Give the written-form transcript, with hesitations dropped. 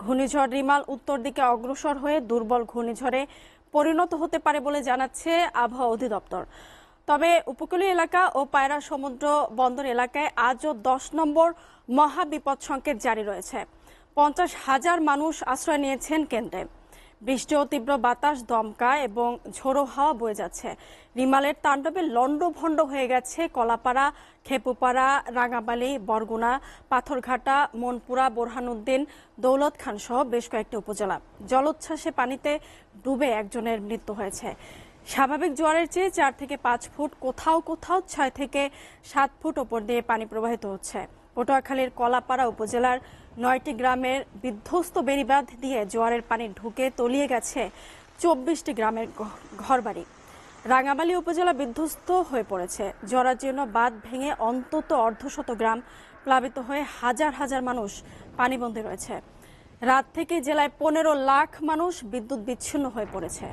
ঘূর্ণিঝড় রিমাল উত্তর দিকে অগ্রসর হয়ে দুর্বল ঘূর্ণিঝড়ে পরিণত হতে পারে বলে জানাচ্ছে আবহাওয়া অধিদপ্তর। তবে উপকূলীয় এলাকা ও পায়রা সমুদ্র বন্দর এলাকায় আজও 10 নম্বর মহাবিপদ সংকেত জারি রয়েছে। 50,000 মানুষ আশ্রয় নিয়েছেন কেন্দ্রে। বৃষ্টি ও তীব্র বাতাস, দমকা এবং ঝোড়ো হাওয়া বয়ে যাচ্ছে। রিমালের তাণ্ডবে লন্ডভন্ড হয়ে গেছে কলাপাড়া, খেপুপাড়া, রাঙামালী, বরগুনা, পাথরঘাটা, মনপুরা, বোরহানউদ্দিন, দৌলত খান সহ বেশ কয়েকটি উপজেলা। জলোচ্ছ্বাসে পানিতে ডুবে একজনের মৃত্যু হয়েছে। স্বাভাবিক জোয়ারের চেয়ে 4 থেকে 5 ফুট, কোথাও কোথাও 6 থেকে 7 ফুট ওপর দিয়ে পানি প্রবাহিত হচ্ছে। পটুয়াখালীর কলাপাড়া উপজেলার 9টি গ্রামের বিধ্বস্ত বেড়িবাঁধ দিয়ে জোয়ারের পানি ঢুকে তলিয়ে গেছে 24টি গ্রামের ঘরবাড়ি। রাঙামালী উপজেলা বিধ্বস্ত হয়ে পড়েছে। জরাজীর্ণ বাঁধ ভেঙে অন্তত অর্ধশত গ্রাম প্লাবিত হয়ে হাজার হাজার মানুষ পানিবন্দী রয়েছে। রাত থেকে জেলায় 15 লাখ মানুষ বিদ্যুৎ বিচ্ছিন্ন হয়ে পড়েছে।